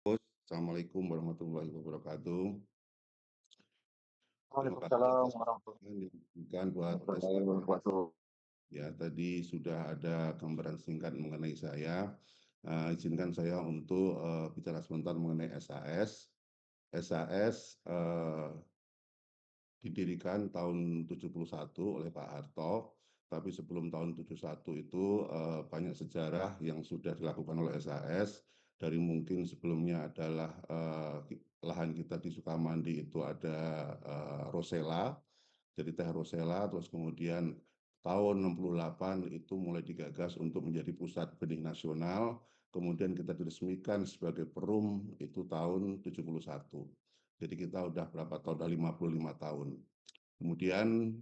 Assalamualaikum warahmatullahi wabarakatuh. Terima kasih Waalaikumsalam atas warahmatullahi kesempatan yang diberikan buat tes wabarakatuh. ya, tadi sudah ada gambaran singkat mengenai saya. Izinkan saya untuk bicara sebentar mengenai SAS. SAS didirikan tahun 71 oleh Pak Harto, tapi sebelum tahun 71 itu banyak sejarah yang sudah dilakukan oleh SAS. Dari mungkin sebelumnya adalah lahan kita di Sukamandi itu ada Rosella, jadi teh Rosella, terus kemudian tahun 68 itu mulai digagas untuk menjadi pusat benih nasional, kemudian kita diresmikan sebagai Perum itu tahun 71. Jadi kita udah berapa tahun, udah 55 tahun. Kemudian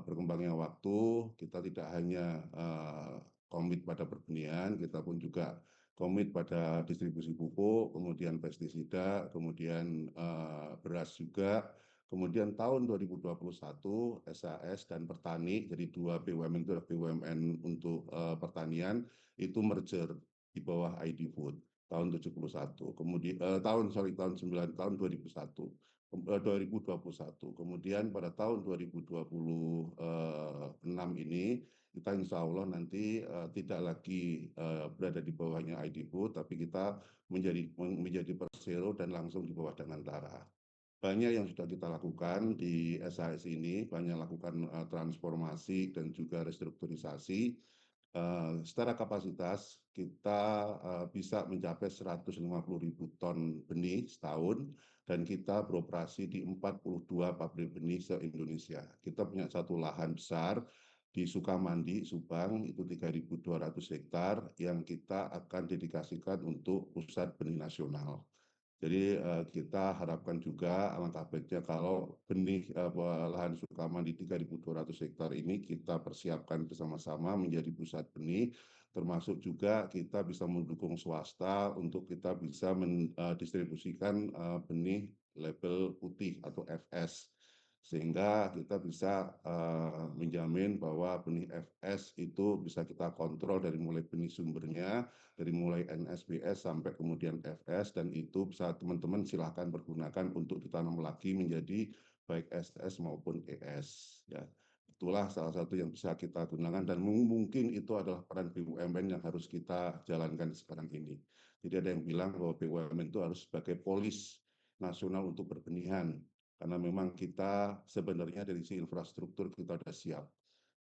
berkembangnya waktu, kita tidak hanya komit pada perbenihan, kita pun juga komit pada distribusi pupuk, kemudian pestisida, kemudian beras juga. Kemudian tahun 2021 SAS dan Pertani, jadi dua BUMN itu adalah BUMN untuk pertanian, itu merger di bawah ID Food tahun 71. Kemudian tahun 2001. 2021. Kemudian pada tahun 2026 ini kita insya Allah nanti tidak lagi berada di bawahnya ID Food, tapi kita menjadi Persero dan langsung di bawah Danantara. Banyak yang sudah kita lakukan di SAS ini, banyak lakukan transformasi dan juga restrukturisasi. Secara kapasitas kita bisa mencapai 150.000 ton benih setahun dan kita beroperasi di 42 pabrik benih se-Indonesia. Kita punya satu lahan besar di Sukamandi, Subang, itu 3.200 hektar yang kita akan dedikasikan untuk pusat benih nasional. Jadi kita harapkan juga alangkah baiknya kalau benih lahan Sukamandi 3.200 hektar ini kita persiapkan bersama-sama menjadi pusat benih, termasuk juga kita bisa mendukung swasta untuk kita bisa mendistribusikan benih label putih atau FS, sehingga kita bisa menjamin bahwa benih FS itu bisa kita kontrol dari mulai benih sumbernya, dari mulai NSBS sampai kemudian FS, dan itu bisa teman-teman silahkan pergunakan untuk ditanam lagi menjadi baik SS maupun ES. Ya, itulah salah satu yang bisa kita gunakan dan mungkin itu adalah peran BUMN yang harus kita jalankan sekarang ini. Jadi ada yang bilang bahwa BUMN itu harus sebagai polis nasional untuk berbenihan, karena memang kita sebenarnya dari sisi infrastruktur kita sudah siap.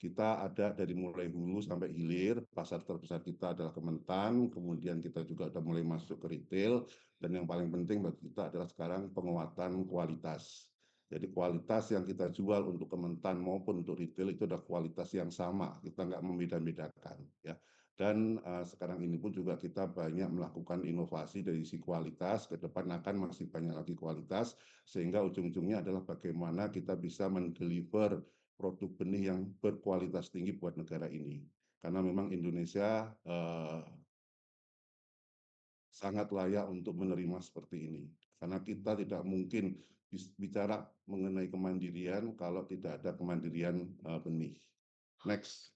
Kita ada dari mulai hulu sampai hilir, pasar terbesar kita adalah Kementan, kemudian kita juga sudah mulai masuk ke retail, dan yang paling penting bagi kita adalah sekarang penguatan kualitas. Jadi kualitas yang kita jual untuk Kementan maupun untuk retail itu adalah kualitas yang sama, kita nggak membeda-bedakan. Ya. Dan sekarang ini pun juga kita banyak melakukan inovasi dari sisi kualitas, ke depan akan masih banyak lagi kualitas, sehingga ujung-ujungnya adalah bagaimana kita bisa mendeliver produk benih yang berkualitas tinggi buat negara ini. Karena memang Indonesia sangat layak untuk menerima seperti ini. Karena kita tidak mungkin bicara mengenai kemandirian kalau tidak ada kemandirian benih. Next.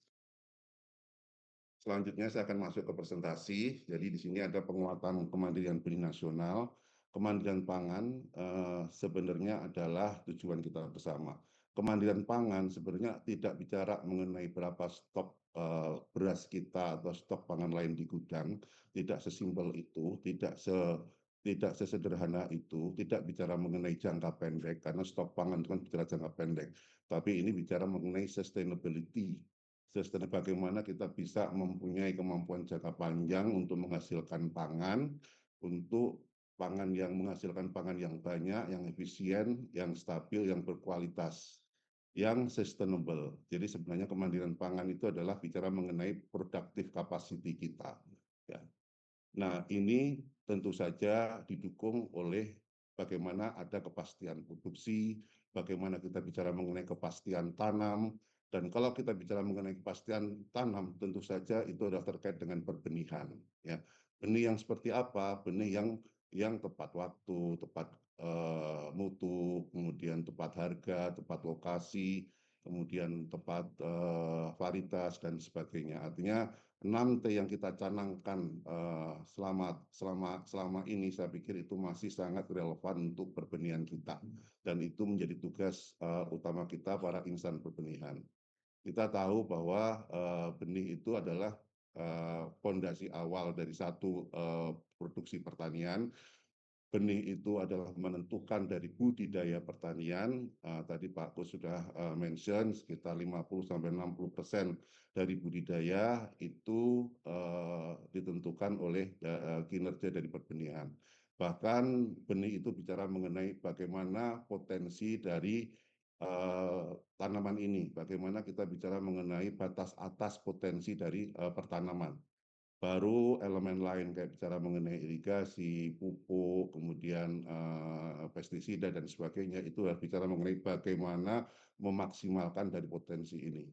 Selanjutnya saya akan masuk ke presentasi. Jadi di sini ada penguatan kemandirian benih nasional. Kemandirian pangan sebenarnya adalah tujuan kita bersama. Kemandirian pangan sebenarnya tidak bicara mengenai berapa stok beras kita atau stok pangan lain di gudang, tidak sesimpel itu, tidak sesederhana itu, tidak bicara mengenai jangka pendek karena stok pangan itu kan bicara jangka pendek, tapi ini bicara mengenai sustainability, bagaimana kita bisa mempunyai kemampuan jangka panjang untuk menghasilkan pangan, untuk pangan yang menghasilkan pangan yang banyak, yang efisien, yang stabil, yang berkualitas, yang sustainable. Jadi sebenarnya kemandirian pangan itu adalah bicara mengenai productive capacity kita. Ya. Nah, ini tentu saja didukung oleh bagaimana ada kepastian produksi, bagaimana kita bicara mengenai kepastian tanam, dan kalau kita bicara mengenai kepastian tanam, tentu saja itu adalah terkait dengan perbenihan. Ya. Benih yang seperti apa? Benih yang tepat waktu, tepat mutu, kemudian tepat harga, tepat lokasi, kemudian tepat varietas dan sebagainya. Artinya 6T yang kita canangkan selama ini, saya pikir itu masih sangat relevan untuk perbenihan kita, dan itu menjadi tugas utama kita para insan perbenihan. Kita tahu bahwa benih itu adalah fondasi awal dari satu produksi pertanian. Benih itu adalah menentukan dari budidaya pertanian. Tadi Pak Kus sudah mention sekitar 50-60% dari budidaya itu ditentukan oleh kinerja dari perbenihan. Bahkan benih itu bicara mengenai bagaimana potensi dari tanaman ini, bagaimana kita bicara mengenai batas atas potensi dari pertanaman. Baru elemen lain kayak bicara mengenai irigasi, pupuk, kemudian pestisida dan sebagainya, itu harus bicara mengenai bagaimana memaksimalkan dari potensi ini.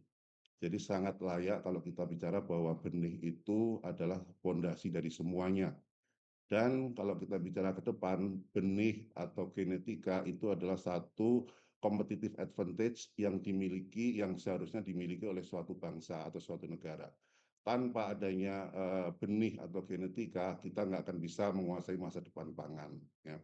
Jadi sangat layak kalau kita bicara bahwa benih itu adalah fondasi dari semuanya. Dan kalau kita bicara ke depan, benih atau genetika itu adalah satu competitive advantage yang dimiliki, yang seharusnya dimiliki oleh suatu bangsa atau suatu negara. Tanpa adanya benih atau genetika, kita nggak akan bisa menguasai masa depan pangan. Ya.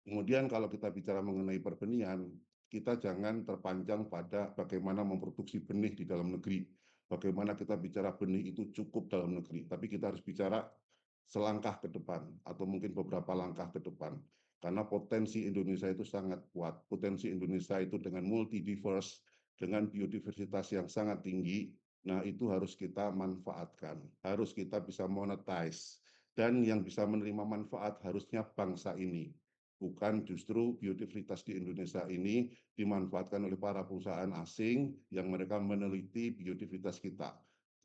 Kemudian kalau kita bicara mengenai perbenihan, kita jangan terpanjang pada bagaimana memproduksi benih di dalam negeri. Bagaimana kita bicara benih itu cukup dalam negeri, tapi kita harus bicara selangkah ke depan atau mungkin beberapa langkah ke depan. Karena potensi Indonesia itu sangat kuat. Potensi Indonesia itu dengan multi diverse, dengan biodiversitas yang sangat tinggi, nah itu harus kita manfaatkan. Harus kita bisa monetize. Dan yang bisa menerima manfaat harusnya bangsa ini, bukan justru biodiversitas di Indonesia ini dimanfaatkan oleh para perusahaan asing yang mereka meneliti biodiversitas kita.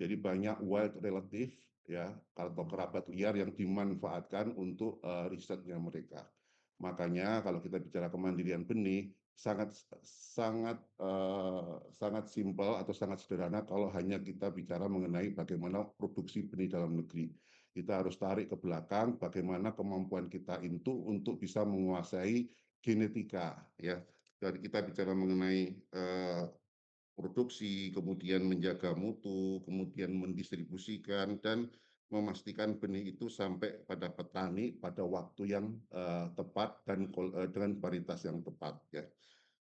Jadi banyak wild relative ya atau kerabat liar yang dimanfaatkan untuk risetnya mereka. Makanya kalau kita bicara kemandirian benih sangat sangat sangat simpel atau sangat sederhana kalau hanya kita bicara mengenai bagaimana produksi benih dalam negeri. Kita harus tarik ke belakang bagaimana kemampuan kita itu untuk bisa menguasai genetika ya. Dari kita bicara mengenai produksi, kemudian menjaga mutu, kemudian mendistribusikan dan memastikan benih itu sampai pada petani pada waktu yang tepat dan dengan varietas yang tepat ya.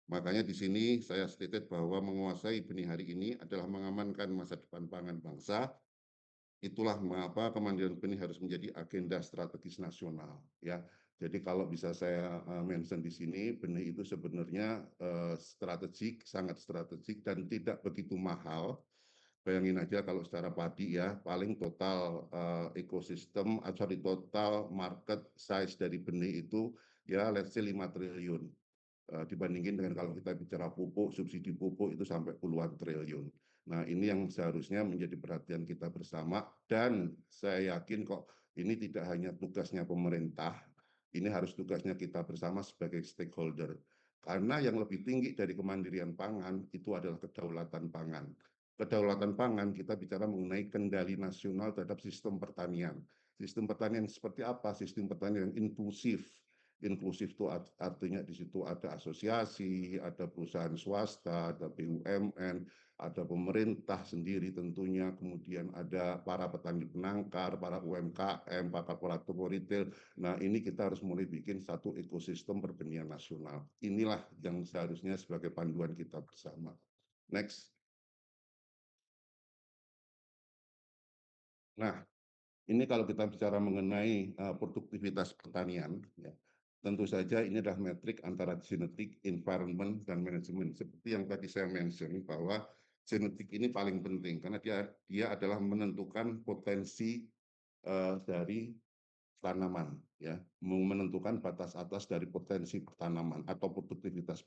Makanya di sini saya stated bahwa menguasai benih hari ini adalah mengamankan masa depan pangan bangsa. Itulah mengapa kemandirian benih harus menjadi agenda strategis nasional ya. Jadi kalau bisa saya mention di sini, benih itu sebenarnya strategik, sangat strategik dan tidak begitu mahal. Bayangin aja kalau secara padi ya, paling total ekosistem, sorry, total market size dari benih itu ya let's say 5 triliun. Dibandingin dengan kalau kita bicara pupuk, subsidi pupuk itu sampai puluhan triliun. Nah, ini yang seharusnya menjadi perhatian kita bersama dan saya yakin kok ini tidak hanya tugasnya pemerintah, ini harus tugasnya kita bersama sebagai stakeholder. Karena yang lebih tinggi dari kemandirian pangan itu adalah kedaulatan pangan. Kedaulatan pangan kita bicara mengenai kendali nasional terhadap sistem pertanian. Sistem pertanian seperti apa? Sistem pertanian yang inklusif. Inklusif itu artinya di situ ada asosiasi, ada perusahaan swasta, ada BUMN, ada pemerintah sendiri tentunya, kemudian ada para petani penangkar, para UMKM, para pelaku retail. Nah, ini kita harus mulai bikin satu ekosistem perbenihan nasional. Inilah yang seharusnya sebagai panduan kita bersama. Next. Nah, ini kalau kita bicara mengenai produktivitas pertanian, ya, tentu saja ini adalah metrik antara genetik, environment, dan manajemen. Seperti yang tadi saya mention bahwa genetik ini paling penting karena dia adalah menentukan potensi dari tanaman, ya, menentukan batas atas dari potensi tanaman atau produktivitas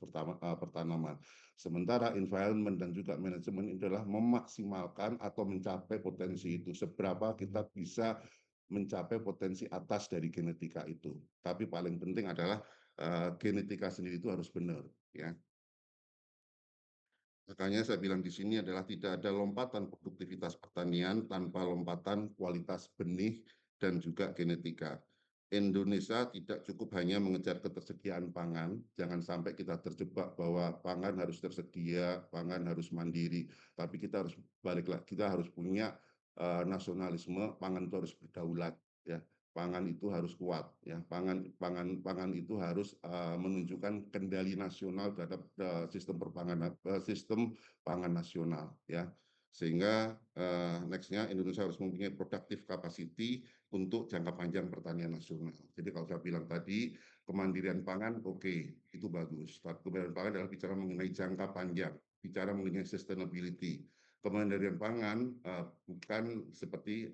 pertanaman. Sementara environment dan juga manajemen adalah memaksimalkan atau mencapai potensi itu. Seberapa kita bisa mencapai potensi atas dari genetika itu. Tapi paling penting adalah genetika sendiri itu harus benar, ya. Makanya saya bilang di sini adalah tidak ada lompatan produktivitas pertanian tanpa lompatan kualitas benih dan juga genetika. Indonesia tidak cukup hanya mengejar ketersediaan pangan, jangan sampai kita terjebak bahwa pangan harus tersedia, pangan harus mandiri, tapi kita harus balik lagi, kita harus punya nasionalisme, pangan itu harus berdaulat, ya. Pangan itu harus kuat, ya. Pangan itu harus menunjukkan kendali nasional terhadap sistem pangan nasional, ya. Sehingga nextnya Indonesia harus mempunyai productive capacity untuk jangka panjang pertanian nasional. Jadi kalau saya bilang tadi, kemandirian pangan, oke, itu bagus. Tapi kemandirian pangan adalah bicara mengenai jangka panjang, bicara mengenai sustainability. Kemandirian pangan bukan seperti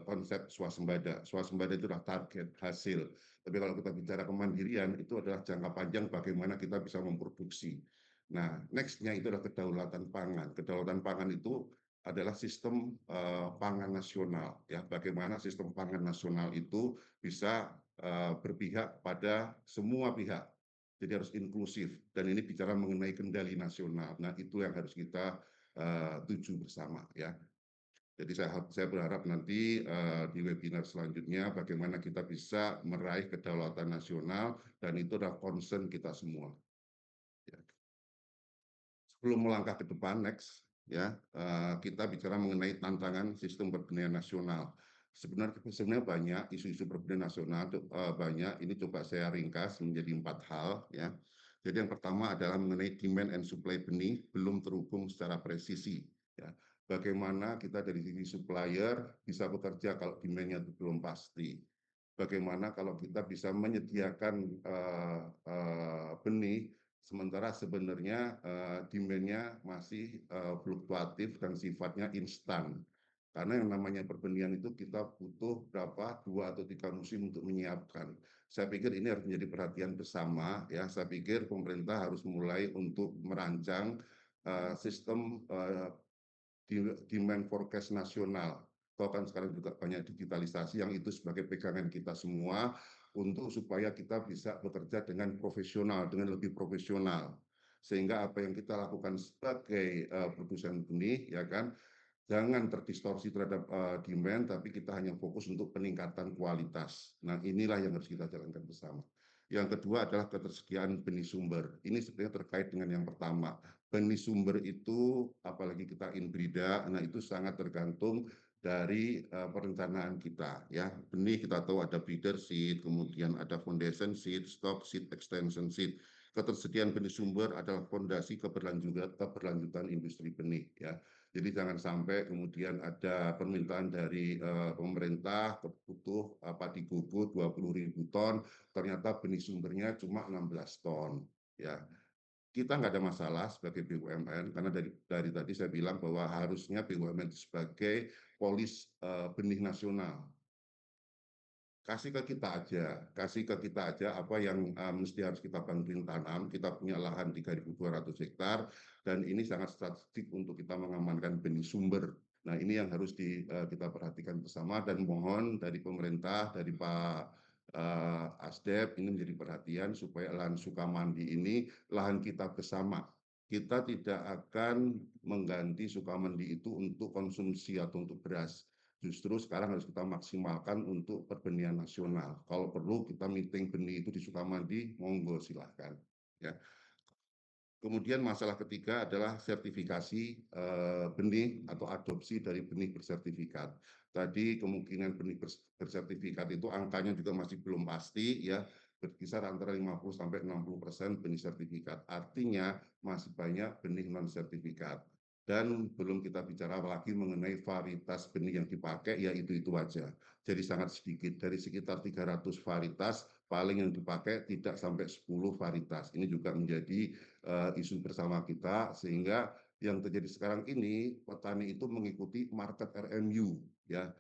konsep swasembada. Swasembada itu adalah target, hasil. Tapi kalau kita bicara kemandirian, itu adalah jangka panjang bagaimana kita bisa memproduksi. Nah, nextnya itu adalah kedaulatan pangan. Kedaulatan pangan itu adalah sistem pangan nasional, ya. Bagaimana sistem pangan nasional itu bisa berpihak pada semua pihak. Jadi harus inklusif dan ini bicara mengenai kendali nasional. Nah, itu yang harus kita tuju bersama, ya. Jadi saya berharap nanti di webinar selanjutnya bagaimana kita bisa meraih kedaulatan nasional dan itu adalah concern kita semua. Ya. Sebelum melangkah ke depan, next, ya, kita bicara mengenai tantangan sistem pertanian nasional. Sebenarnya banyak isu-isu pertanian nasional, banyak. Ini coba saya ringkas menjadi 4 hal, ya. Jadi yang pertama adalah mengenai demand and supply benih belum terhubung secara presisi, ya. Bagaimana kita dari sisi supplier bisa bekerja kalau demand-nya itu belum pasti. Bagaimana kalau kita bisa menyediakan benih sementara sebenarnya demand-nya masih fluktuatif dan sifatnya instan. Karena yang namanya perbenihan itu kita butuh berapa 2 atau 3 musim untuk menyiapkan. Saya pikir ini harus menjadi perhatian bersama, ya. Saya pikir pemerintah harus mulai untuk merancang sistem demand forecast nasional. Toh kan sekarang juga banyak digitalisasi yang itu sebagai pegangan kita semua untuk supaya kita bisa bekerja dengan profesional, dengan lebih profesional. Sehingga apa yang kita lakukan sebagai produsen benih, ya kan, jangan terdistorsi terhadap demand, tapi kita hanya fokus untuk peningkatan kualitas. Nah, inilah yang harus kita jalankan bersama. Yang kedua adalah ketersediaan benih sumber. Ini sebenarnya terkait dengan yang pertama. Benih sumber itu, apalagi kita inbrida, nah itu sangat tergantung dari perencanaan kita. Ya, benih kita tahu ada breeder seed, kemudian ada foundation seed, stock seed, extension seed. Ketersediaan benih sumber adalah fondasi keberlanjutan industri benih. Ya. Jadi jangan sampai kemudian ada permintaan dari pemerintah butuh padi gugur 20.000 ton, ternyata benih sumbernya cuma 16 ton. Ya, kita nggak ada masalah sebagai BUMN karena dari tadi saya bilang bahwa harusnya BUMN sebagai polis benih nasional. Kasih ke kita aja apa yang mesti harus kita bantuin tanam. Kita punya lahan 3.200 hektar dan ini sangat strategik untuk kita mengamankan benih sumber. Nah, ini yang harus kita perhatikan bersama dan mohon dari pemerintah, dari Pak Asdep ini menjadi perhatian supaya lahan Sukamandi ini lahan kita bersama. Kita tidak akan mengganti Sukamandi itu untuk konsumsi atau untuk beras. Justru sekarang harus kita maksimalkan untuk perbenihan nasional. Kalau perlu kita meeting benih itu di Sukamandi, monggo silahkan. Ya. Kemudian masalah ketiga adalah sertifikasi benih atau adopsi dari benih bersertifikat. Tadi kemungkinan benih bersertifikat itu angkanya juga masih belum pasti, ya, berkisar antara 50 sampai 60% benih sertifikat. Artinya masih banyak benih non sertifikat. Dan belum kita bicara lagi mengenai varietas benih yang dipakai, ya itu aja. Jadi sangat sedikit, dari sekitar 300 varietas, paling yang dipakai tidak sampai 10 varietas. Ini juga menjadi isu bersama kita, sehingga yang terjadi sekarang ini, petani itu mengikuti market RMU, ya.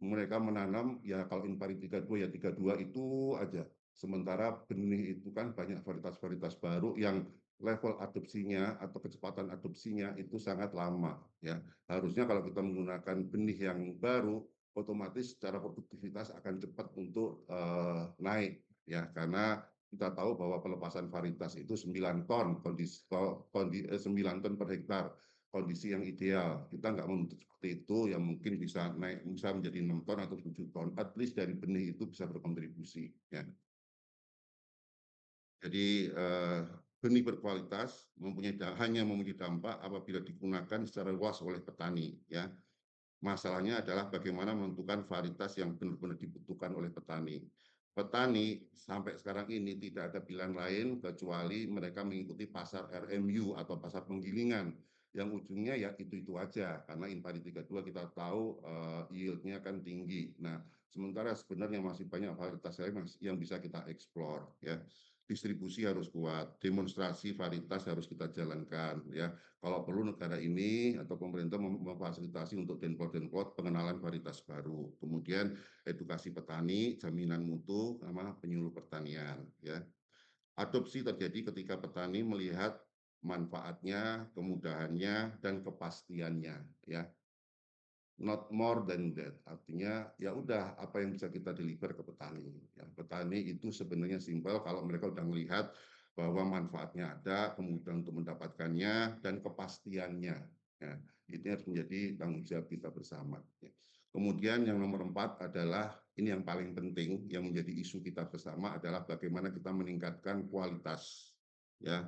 Mereka menanam, ya kalau impari 32, ya 32 itu aja. Sementara benih itu kan banyak varietas-varietas baru yang level adopsinya atau kecepatan adopsinya itu sangat lama, ya. Harusnya kalau kita menggunakan benih yang baru, otomatis secara produktivitas akan cepat untuk naik, ya, karena kita tahu bahwa pelepasan varietas itu 9 ton 9 ton per hektar. kondisi yang ideal. Kita nggak menuntut seperti itu, yang mungkin bisa naik, bisa menjadi 6 ton atau 7 ton. At least dari benih itu bisa berkontribusi. Ya. Jadi benih berkualitas hanya mempunyai dampak apabila digunakan secara luas oleh petani. Ya. Masalahnya adalah bagaimana menentukan varietas yang benar-benar dibutuhkan oleh petani. Petani sampai sekarang ini tidak ada pilihan lain kecuali mereka mengikuti pasar RMU atau pasar penggilingan yang ujungnya ya itu aja karena Impari 32 kita tahu yieldnya kan tinggi. Nah, sementara sebenarnya masih banyak varietas lain yang bisa kita eksplor ya. Distribusi harus kuat, demonstrasi varietas harus kita jalankan ya. Kalau perlu negara ini atau pemerintah memfasilitasi untuk denplot pengenalan varietas baru. Kemudian edukasi petani, jaminan mutu sama penyuluh pertanian ya. Adopsi terjadi ketika petani melihat manfaatnya, kemudahannya dan kepastiannya ya. Not more than that. Artinya ya udah apa yang bisa kita deliver ke petani. Ya, petani itu sebenarnya simpel kalau mereka udah melihat bahwa manfaatnya ada, kemudian untuk mendapatkannya dan kepastiannya. Ya, itu harus menjadi tanggung jawab kita bersama. Ya. Kemudian yang nomor 4 adalah ini yang paling penting yang menjadi isu kita bersama adalah bagaimana kita meningkatkan kualitas. Ya,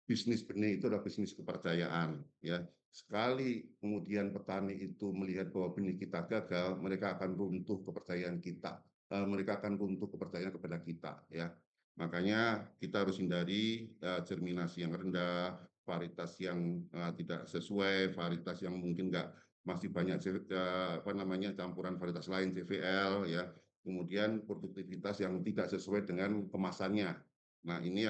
bisnis benih itu adalah bisnis kepercayaan ya. Sekali kemudian petani itu melihat bahwa benih kita gagal, mereka akan runtuh kepercayaan kita. Mereka akan runtuh kepercayaan kepada kita ya. Makanya kita harus hindari germinasi yang rendah, varietas yang tidak sesuai, varietas yang mungkin nggak masih banyak apa namanya campuran varietas lain CVL ya. Kemudian produktivitas yang tidak sesuai dengan kemasannya. Nah, ini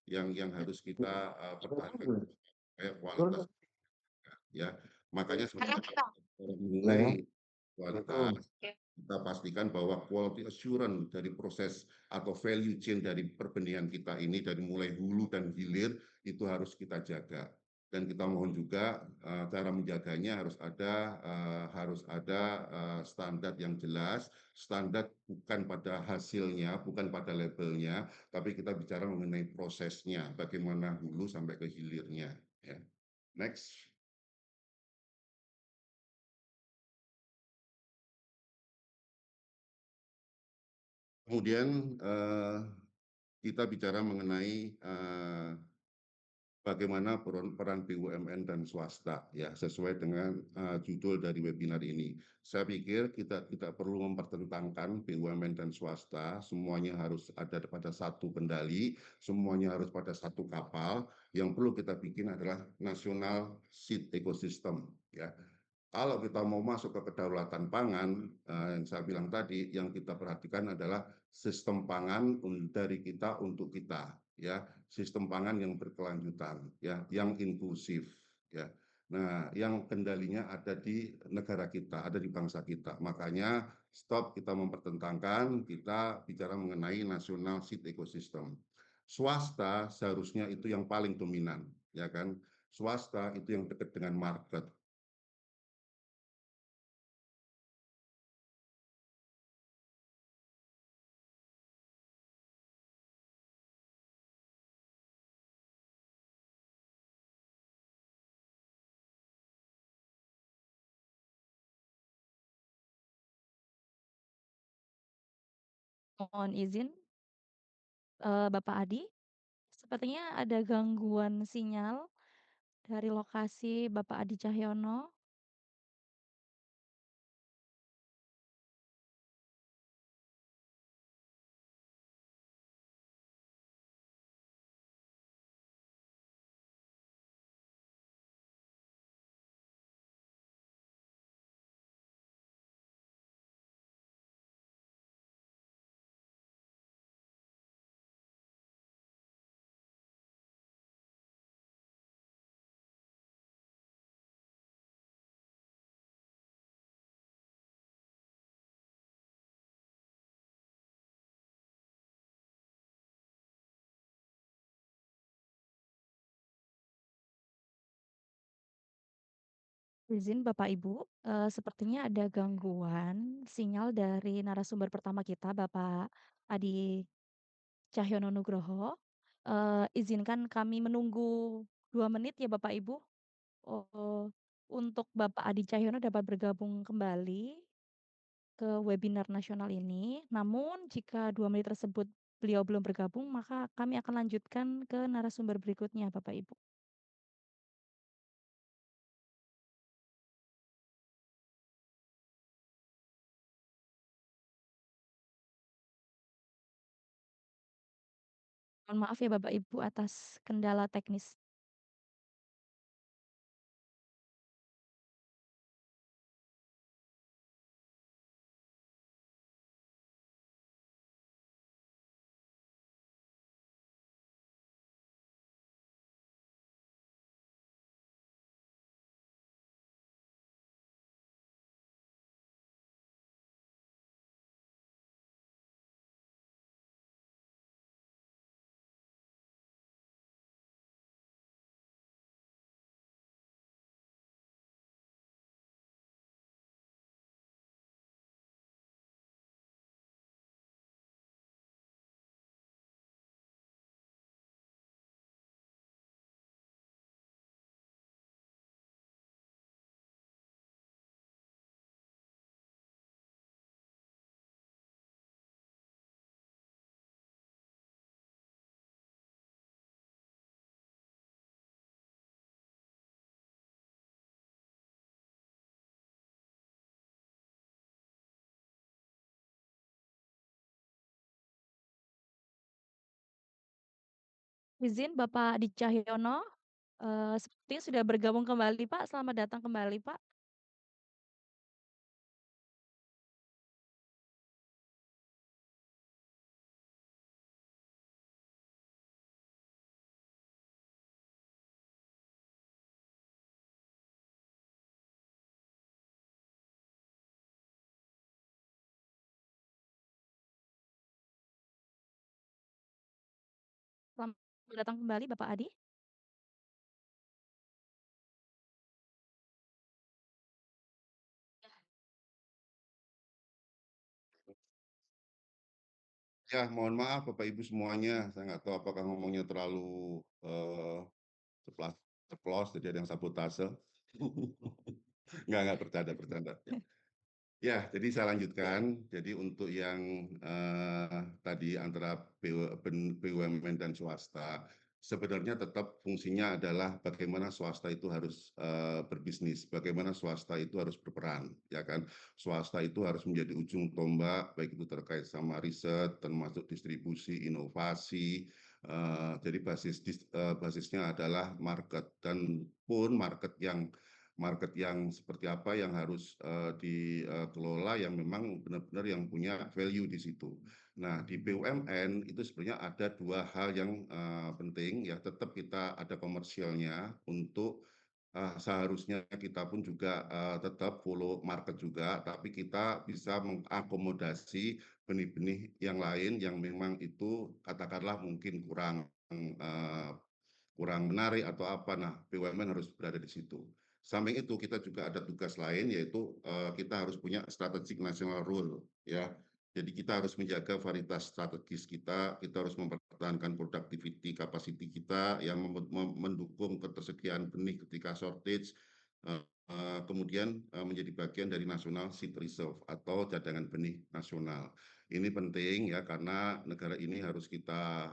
yang harus kita pertahankan kayak kualitas ya. Makanya sebenarnya mengenai kualitas kita pastikan bahwa quality assurance dari proses atau value chain dari perbenihan kita ini dari mulai hulu dan hilir itu harus kita jaga. Dan kita mohon juga cara menjaganya harus ada standar yang jelas, standar bukan pada hasilnya, bukan pada labelnya, tapi kita bicara mengenai prosesnya, bagaimana hulu sampai ke hilirnya. Ya. Next. Kemudian kita bicara mengenai bagaimana peran BUMN dan swasta ya sesuai dengan judul dari webinar ini. Saya pikir kita tidak perlu mempertentangkan BUMN dan swasta, semuanya harus ada pada satu kendali, semuanya harus pada satu kapal. Yang perlu kita bikin adalah national seed ecosystem ya. Kalau kita mau masuk ke kedaulatan pangan, yang saya bilang tadi, yang kita perhatikan adalah sistem pangan dari kita untuk kita, ya, sistem pangan yang berkelanjutan, ya, yang inklusif, ya. Nah, yang kendalinya ada di negara kita, ada di bangsa kita. Makanya stop kita mempertentangkan, kita bicara mengenai national seed ecosystem. Swasta seharusnya itu yang paling dominan, ya kan? Swasta itu yang dekat dengan market. Mohon izin, Bapak Adi, sepertinya ada gangguan sinyal dari lokasi Bapak Adi Cahyono. Izin Bapak Ibu, sepertinya ada gangguan sinyal dari narasumber pertama kita, Bapak Adi Cahyono Nugroho. Izinkan kami menunggu 2 menit ya Bapak Ibu, eee, untuk Bapak Adi Cahyono dapat bergabung kembali ke webinar nasional ini. Namun jika 2 menit tersebut beliau belum bergabung, maka kami akan lanjutkan ke narasumber berikutnya, Bapak Ibu. Mohon maaf ya Bapak Ibu atas kendala teknis. Izin Bapak Adi Cahyono, sepertinya sudah bergabung kembali Pak, selamat datang kembali Pak. Selamat datang kembali Bapak Adi. Ya, mohon maaf Bapak Ibu semuanya, saya nggak tahu apakah ngomongnya terlalu ceplas ceplos, jadi ada yang sabotase. Nggak bercanda bercanda. Ya, jadi saya lanjutkan. Jadi untuk yang tadi antara BUMN dan swasta, sebenarnya tetap fungsinya adalah bagaimana swasta itu harus berbisnis, bagaimana swasta itu harus berperan, ya kan? Swasta itu harus menjadi ujung tombak, baik itu terkait sama riset, termasuk distribusi, inovasi. Jadi basisnya adalah market dan pun market yang seperti apa yang harus dikelola yang memang benar-benar yang punya value di situ. Nah, di BUMN itu sebenarnya ada dua hal yang penting ya, tetap kita ada komersialnya untuk seharusnya kita pun juga tetap follow market juga, tapi kita bisa mengakomodasi benih-benih yang lain yang memang itu katakanlah mungkin kurang menarik atau apa. Nah, BUMN harus berada di situ. Samping itu kita juga ada tugas lain yaitu kita harus punya strategic national rule ya. Jadi kita harus menjaga varietas strategis kita harus mempertahankan productivity capacity kita yang mendukung ketersediaan benih ketika shortage, kemudian menjadi bagian dari national seed reserve atau cadangan benih nasional. Ini penting ya karena negara ini harus kita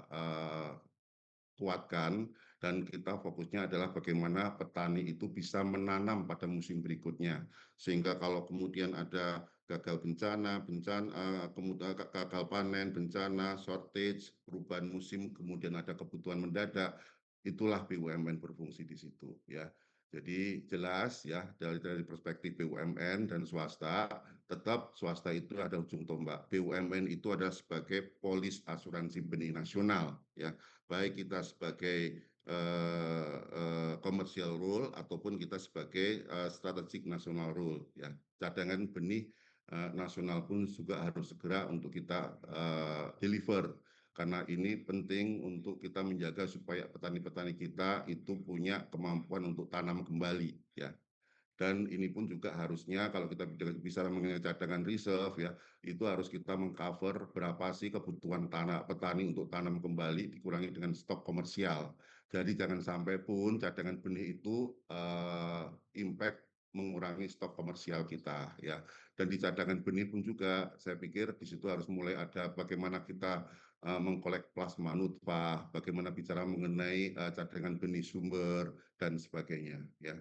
kuatkan dan kita fokusnya adalah bagaimana petani itu bisa menanam pada musim berikutnya sehingga kalau kemudian ada gagal kemudian gagal panen, bencana, shortage, perubahan musim, kemudian ada kebutuhan mendadak, itulah BUMN berfungsi di situ ya. Jadi jelas ya dari perspektif BUMN dan swasta, tetap swasta itu ada ujung tombak. BUMN itu adalah sebagai polis asuransi benih nasional ya, baik kita sebagai commercial rule ataupun kita sebagai strategic national rule ya. Cadangan benih nasional pun juga harus segera untuk kita deliver karena ini penting untuk kita menjaga supaya petani-petani kita itu punya kemampuan untuk tanam kembali ya. Dan ini pun juga harusnya kalau kita bisa mengenai cadangan reserve ya, itu harus kita mengcover berapa sih kebutuhan tanah petani untuk tanam kembali dikurangi dengan stok komersial. Jadi jangan sampai pun cadangan benih itu impact mengurangi stok komersial kita ya. Dan di cadangan benih pun juga saya pikir di situ harus mulai ada bagaimana kita mengkolek plasma nutfah, bagaimana bicara mengenai cadangan benih sumber dan sebagainya ya.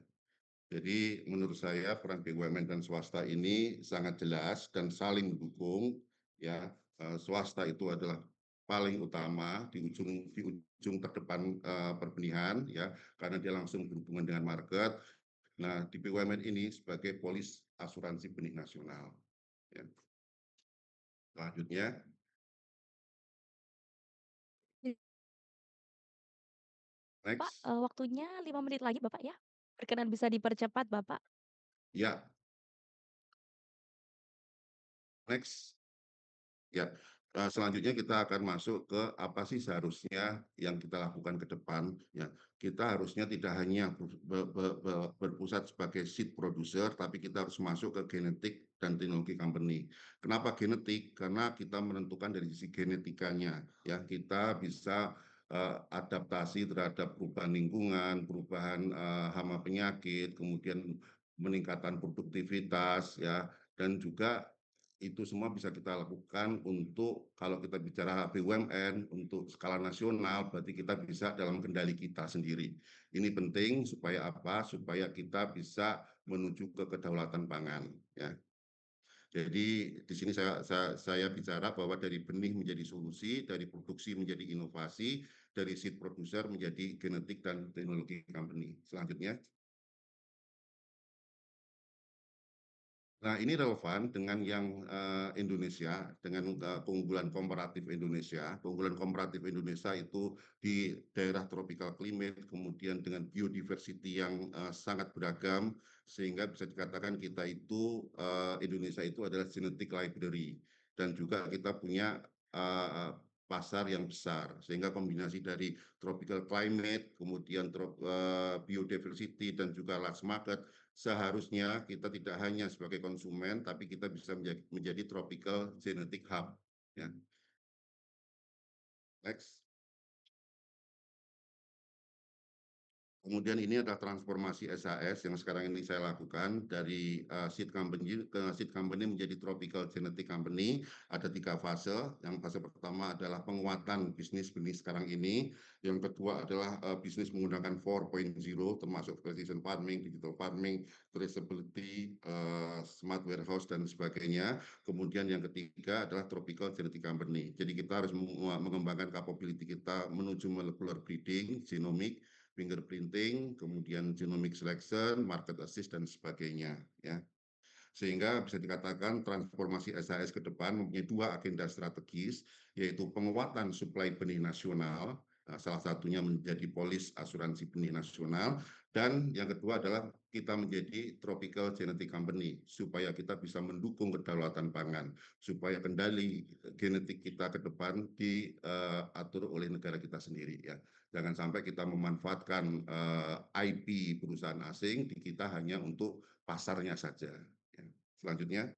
Jadi menurut saya peran BUMN dan swasta ini sangat jelas dan saling mendukung ya. Swasta itu adalah paling utama di ujung terdepan perbenihan ya, karena dia langsung berhubungan dengan market. Nah, di BUMN ini sebagai polis asuransi benih nasional ya. Selanjutnya Pak, next. waktunya 5 menit lagi Bapak ya. Berkenan bisa dipercepat Bapak. Ya, next. Ya, selanjutnya kita akan masuk ke apa sih seharusnya yang kita lakukan ke depan. Ya, kita harusnya tidak hanya berpusat sebagai seed producer, tapi kita harus masuk ke genetik dan teknologi company. Kenapa genetik? Karena kita menentukan dari sisi genetikanya. Ya, kita bisa adaptasi terhadap perubahan lingkungan, perubahan hama penyakit, kemudian peningkatan produktivitas, ya, dan juga itu semua bisa kita lakukan untuk kalau kita bicara BUMN untuk skala nasional, berarti kita bisa dalam kendali kita sendiri. Ini penting supaya apa? Supaya kita bisa menuju ke kedaulatan pangan. Ya. Jadi di sini saya bicara bahwa dari benih menjadi solusi, dari produksi menjadi inovasi, dari seed producer menjadi genetik dan teknologi company. Selanjutnya. Nah, ini relevan dengan yang Indonesia, dengan keunggulan komparatif Indonesia. Keunggulan komparatif Indonesia itu di daerah tropical climate, kemudian dengan biodiversity yang sangat beragam, sehingga bisa dikatakan kita itu, Indonesia itu adalah genetic library. Dan juga kita punya pasar yang besar, sehingga kombinasi dari tropical climate, kemudian biodiversity, dan juga large market, seharusnya kita tidak hanya sebagai konsumen, tapi kita bisa menjadi tropical genetic hub. Ya. Next. Kemudian ini adalah transformasi SAS yang sekarang ini saya lakukan dari seed company ke seed company menjadi tropical genetic company. Ada 3 fase. Yang fase pertama adalah penguatan bisnis benih sekarang ini. Yang kedua adalah bisnis menggunakan 4.0 termasuk precision farming, digital farming, traceability, smart warehouse dan sebagainya. Kemudian yang ketiga adalah tropical genetic company. Jadi kita harus mengembangkan capability kita menuju molecular breeding, genomic, fingerprinting, kemudian genomic selection, market assist, dan sebagainya. Ya. Sehingga bisa dikatakan transformasi SAS ke depan mempunyai 2 agenda strategis, yaitu penguatan suplai benih nasional, salah satunya menjadi polis asuransi benih nasional, dan yang kedua adalah kita menjadi tropical genetic company, supaya kita bisa mendukung kedaulatan pangan, supaya kendali genetik kita ke depan diatur oleh negara kita sendiri. Ya. Jangan sampai kita memanfaatkan IP perusahaan asing di kita hanya untuk pasarnya saja. Ya. Selanjutnya,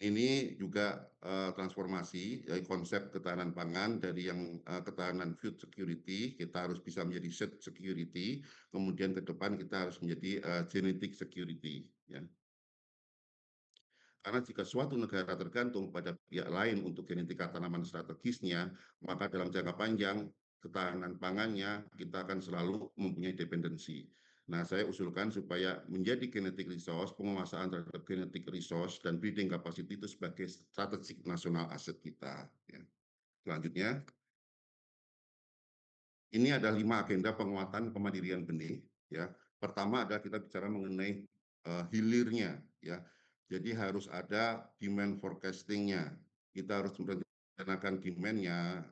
ini juga transformasi konsep ketahanan pangan dari yang ketahanan food security, kita harus bisa menjadi seed security, kemudian ke depan kita harus menjadi genetic security. Ya. Karena jika suatu negara tergantung pada pihak lain untuk genetika tanaman strategisnya, maka dalam jangka panjang ketahanan pangannya kita akan selalu mempunyai dependensi. Nah, saya usulkan supaya menjadi genetic resource, penguasaan terhadap genetic resource dan breeding capacity itu sebagai strategik nasional aset kita. Ya. Selanjutnya, ini ada 5 agenda penguatan kemandirian benih. Ya, pertama adalah kita bicara mengenai hilirnya. Ya, jadi harus ada demand forecastingnya. Kita harus merencanakan demandnya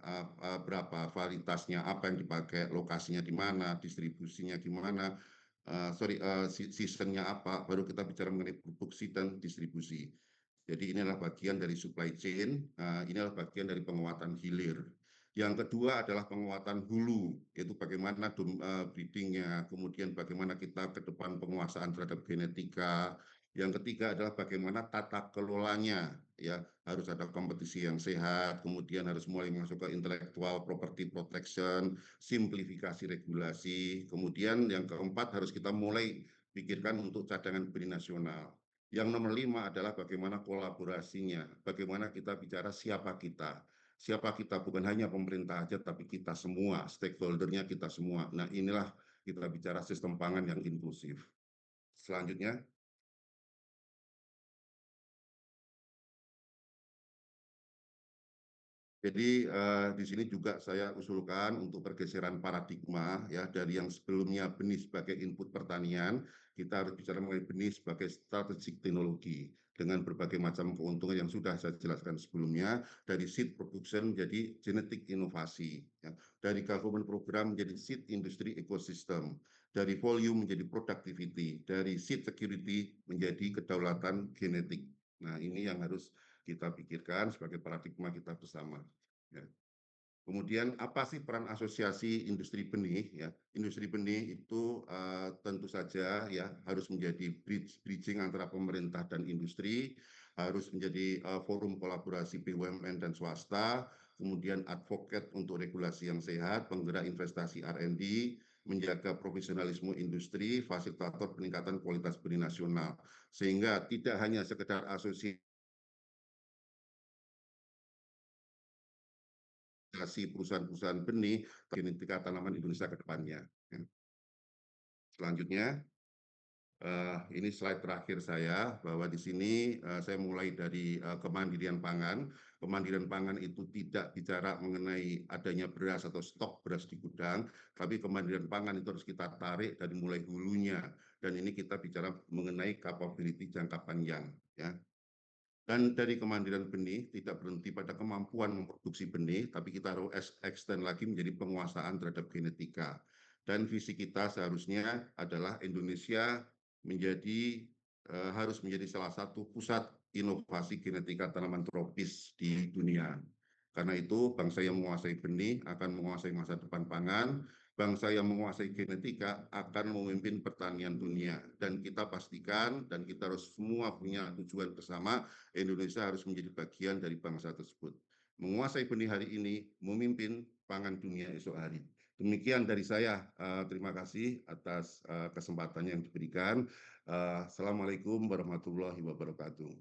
berapa, varietasnya apa yang dipakai, lokasinya di mana, distribusinya gimana, seasonnya apa. Baru kita bicara mengenai produksi dan distribusi. Jadi ini adalah bagian dari supply chain. Ini adalah bagian dari penguatan hilir. Yang kedua adalah penguatan hulu, yaitu bagaimana breeding-nya, kemudian bagaimana kita ke depan penguasaan terhadap genetika. Yang ketiga adalah bagaimana tata kelolanya, ya harus ada kompetisi yang sehat, kemudian harus mulai masuk ke intellectual property protection, simplifikasi regulasi, kemudian yang keempat harus kita mulai pikirkan untuk cadangan benih nasional. Yang nomor 5 adalah bagaimana kolaborasinya, bagaimana kita bicara siapa kita. Siapa kita, bukan hanya pemerintah saja, tapi kita semua, stakeholder-nya kita semua. Nah, inilah kita bicara sistem pangan yang inklusif. Selanjutnya, jadi di sini juga saya usulkan untuk pergeseran paradigma ya dari yang sebelumnya benih sebagai input pertanian, kita harus bicara mengenai benih sebagai strategic teknologi dengan berbagai macam keuntungan yang sudah saya jelaskan sebelumnya, dari seed production menjadi genetik inovasi, ya. Dari government program menjadi seed industry ecosystem, dari volume menjadi productivity, dari seed security menjadi kedaulatan genetik. Nah, ini yang harus kita pikirkan sebagai paradigma kita bersama. Ya. Kemudian apa sih peran asosiasi industri benih? Ya, industri benih itu tentu saja ya harus menjadi bridging antara pemerintah dan industri, harus menjadi forum kolaborasi BUMN dan swasta, kemudian advocate untuk regulasi yang sehat, penggerak investasi R&D, menjaga profesionalisme industri, fasilitator peningkatan kualitas benih nasional, sehingga tidak hanya sekedar asosiasi perusahaan-perusahaan benih genetika tanaman Indonesia ke depannya. Ya. Selanjutnya, ini slide terakhir saya, bahwa di sini saya mulai dari kemandirian pangan. Kemandirian pangan itu tidak bicara mengenai adanya beras atau stok beras di gudang, tapi kemandirian pangan itu harus kita tarik dari mulai hulunya. Dan ini kita bicara mengenai capability jangka panjang. Ya. Dan dari kemandirian benih tidak berhenti pada kemampuan memproduksi benih, tapi kita harus extend lagi menjadi penguasaan terhadap genetika. Dan visi kita seharusnya adalah Indonesia harus menjadi salah satu pusat inovasi genetika tanaman tropis di dunia. Karena itu, bangsa yang menguasai benih akan menguasai masa depan pangan, bangsa yang menguasai genetika akan memimpin pertanian dunia. Dan kita pastikan, dan kita harus semua punya tujuan bersama, Indonesia harus menjadi bagian dari bangsa tersebut. Menguasai benih hari ini, memimpin pangan dunia esok hari. Demikian dari saya. Terima kasih atas kesempatannya yang diberikan. Assalamualaikum warahmatullahi wabarakatuh.